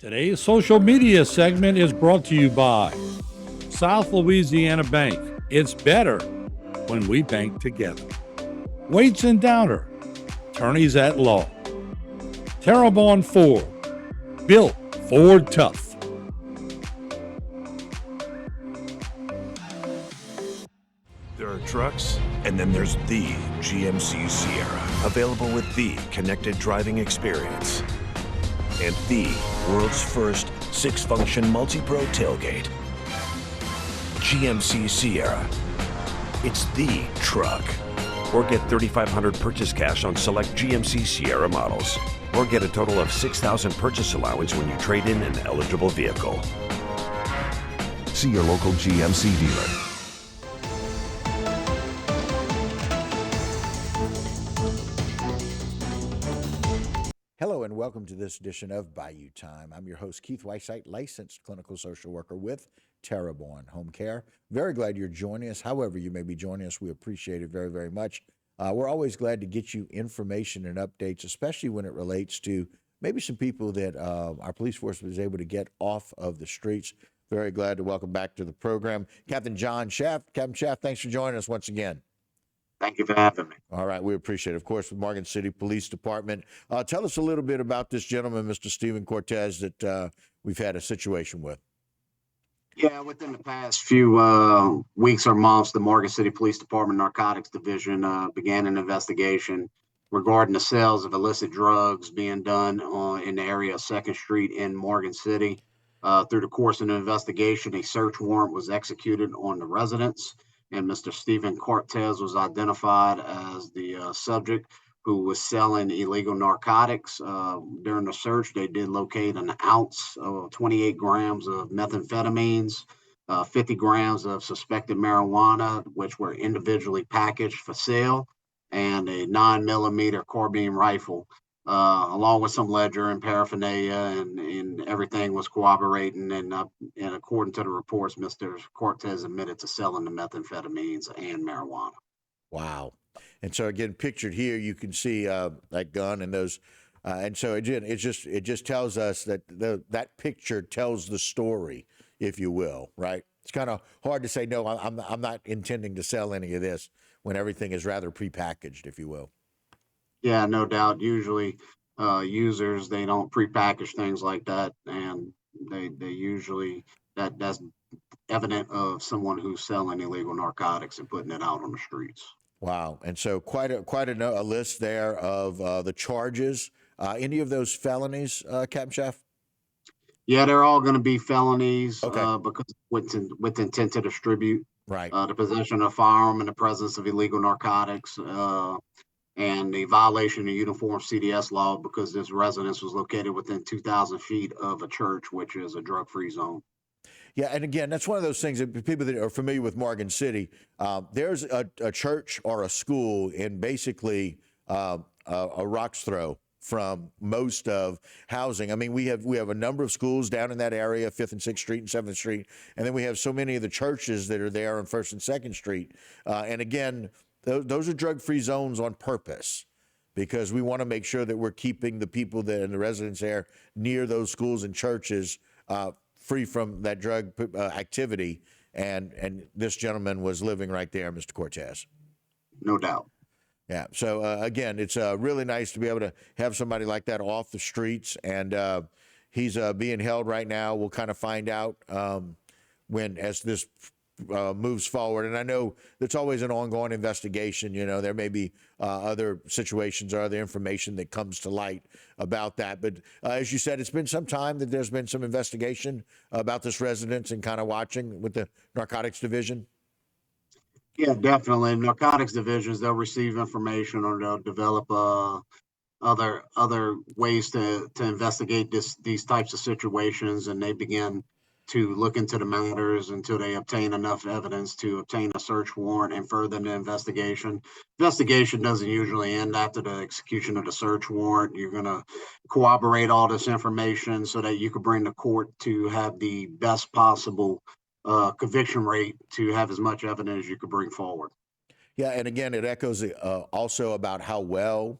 Today's social media segment is brought to you by South Louisiana Bank. It's better when we bank together. Waits and Downer, attorneys at law. Terrebonne Ford, built Ford tough. There are trucks, and then there's the GMC Sierra, available with the connected driving experience and the world's first 6-function multi-pro tailgate. GMC Sierra. It's the truck. Or get $3,500 purchase cash on select GMC Sierra models. Or get a total of $6,000 purchase allowance when you trade in an eligible vehicle. See your local GMC dealer. Hello and welcome to this edition of Bayou Time. I'm your host, Keith Weissite, licensed clinical social worker with Terrebonne Home Care. Very glad you're joining us. However you may be joining us, we appreciate it very, very much. We're always glad to get you information and updates, especially when it relates to maybe some people that our police force was able to get off of the streets. Very glad to welcome back to the program Captain John Schaff. Captain Schaff, thanks for joining us once again. Thank you for having me. All right, we appreciate it. Of course, with Morgan City Police Department. Tell us a little bit about this gentleman, Mr. Stephen Cortez, that we've had a situation with. Yeah, within the past few weeks or months, the Morgan City Police Department Narcotics Division began an investigation regarding the sales of illicit drugs being done in the area of 2nd Street in Morgan City. Through the course of the investigation, a search warrant was executed on the residence, and Mr. Stephen Cortez was identified as the subject who was selling illegal narcotics. During the search, they did locate an ounce of 28 grams of methamphetamines, 50 grams of suspected marijuana, which were individually packaged for sale, and a 9mm carbine rifle, along with some ledger and paraphernalia, and everything was cooperating. And according to the reports, Mr. Cortez admitted to selling the methamphetamines and marijuana. Wow. And so again, pictured here, you can see that gun and those. And so again, it just tells us that that picture tells the story, if you will, right? It's kind of hard to say, no, I'm not intending to sell any of this when everything is rather prepackaged, if you will. Yeah, no doubt. Usually users, they don't prepackage things like that. And they usually, that's evident of someone who's selling illegal narcotics and putting it out on the streets. Wow. And so quite a list there of the charges. Any of those felonies, Captain Schaff? Yeah, they're all going to be felonies. Okay. Because with intent to distribute. Right. The possession of a firearm in the presence of illegal narcotics, and the violation of uniform CDS law because this residence was located within 2,000 feet of a church, which is a drug-free zone. Yeah, and again, that's one of those things that people that are familiar with Morgan City, there's a church or a school in basically a rock's throw from most of housing. I mean, we have a number of schools down in that area, 5th and 6th Street and 7th Street, and then we have so many of the churches that are there on 1st and 2nd Street. And again, those are drug-free zones on purpose because we want to make sure that we're keeping the people that and the residents there near those schools and churches free from that drug activity, and this gentleman was living right there, Mr. Cortez. No doubt. Yeah. So again, it's really nice to be able to have somebody like that off the streets, and he's being held right now. We'll kind of find out as this moves forward. And I know there's always an ongoing investigation. You know, there may be other situations or other information that comes to light about that. But as you said, it's been some time that there's been some investigation about this residence and kind of watching with the Narcotics Division. Yeah, definitely. Narcotics divisions, they'll receive information or they'll develop other ways to investigate these types of situations, and they begin to look into the matters until they obtain enough evidence to obtain a search warrant and further the investigation. Investigation doesn't usually end after the execution of the search warrant. You're going to corroborate all this information so that you can bring the court to have the best possible conviction rate to have as much evidence as you could bring forward. Yeah, and again, it echoes also about how well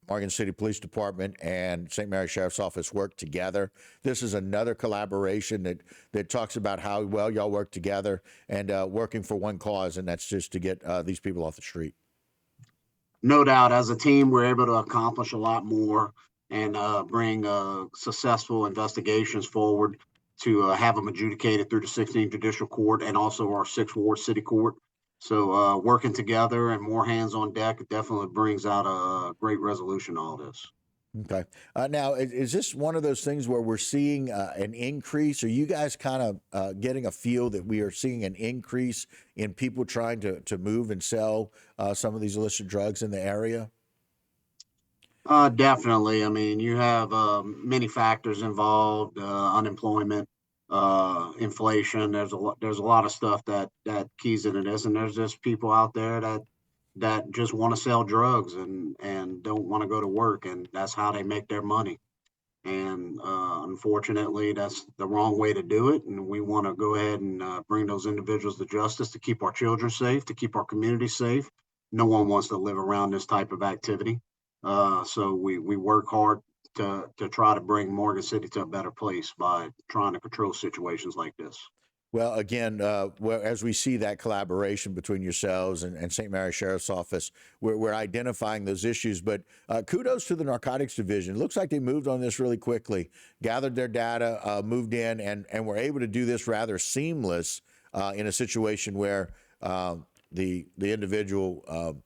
Morgan City Police Department and St. Mary Sheriff's Office work together. This is another collaboration that talks about how well y'all work together and working for one cause, and that's just to get these people off the street. No doubt, as a team, we're able to accomplish a lot more and bring successful investigations forward to have them adjudicated through the 16th Judicial Court and also our 6th Ward City Court. So working together and more hands on deck definitely brings out a great resolution to all this. Okay. Now, is this one of those things where we're seeing an increase? Are you guys kind of getting a feel that we are seeing an increase in people trying to move and sell some of these illicit drugs in the area? Definitely. I mean, you have many factors involved: unemployment, inflation. There's a lot of stuff that keys into this, and there's just people out there that just want to sell drugs and don't want to go to work, and that's how they make their money. And unfortunately, that's the wrong way to do it. And we want to go ahead and bring those individuals to justice to keep our children safe, to keep our community safe. No one wants to live around this type of activity. So we work hard to try to bring Morgan City to a better place by trying to control situations like this. Well, again, as we see that collaboration between yourselves and St. Mary Sheriff's Office, we're identifying those issues. But kudos to the Narcotics Division. It looks like they moved on this really quickly, gathered their data, moved in, and were able to do this rather seamless in a situation where the individual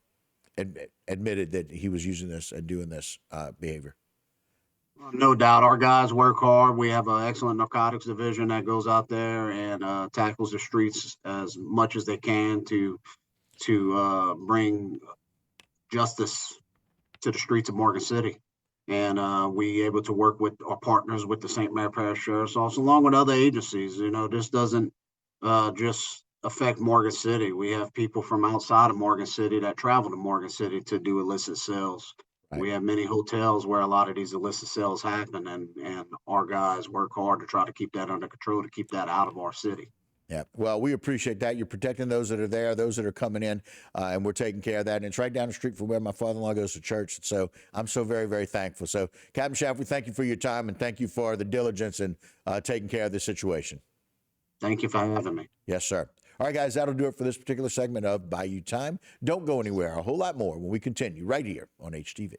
admitted that he was using this and doing this behavior. No doubt, our guys work hard. We have an excellent narcotics division that goes out there and tackles the streets as much as they can to bring justice to the streets of Morgan City. And we able to work with our partners with the St. Mary Parish Sheriff's Office, along with other agencies. You know, this doesn't just affect Morgan City. We have people from outside of Morgan City that travel to Morgan City to do illicit sales. Right. We have many hotels where a lot of these illicit sales happen, and our guys work hard to try to keep that under control, to keep that out of our city. Yeah, well, we appreciate that. You're protecting those that are there, those that are coming in, and we're taking care of that. And it's right down the street from where my father-in-law goes to church. So I'm so very, very thankful. So, Captain Schaff, we thank you for your time and thank you for the diligence in taking care of this situation. Thank you for having me. Yes, sir. All right, guys, that'll do it for this particular segment of Bayou Time. Don't go anywhere. A whole lot more when we continue right here on HTV.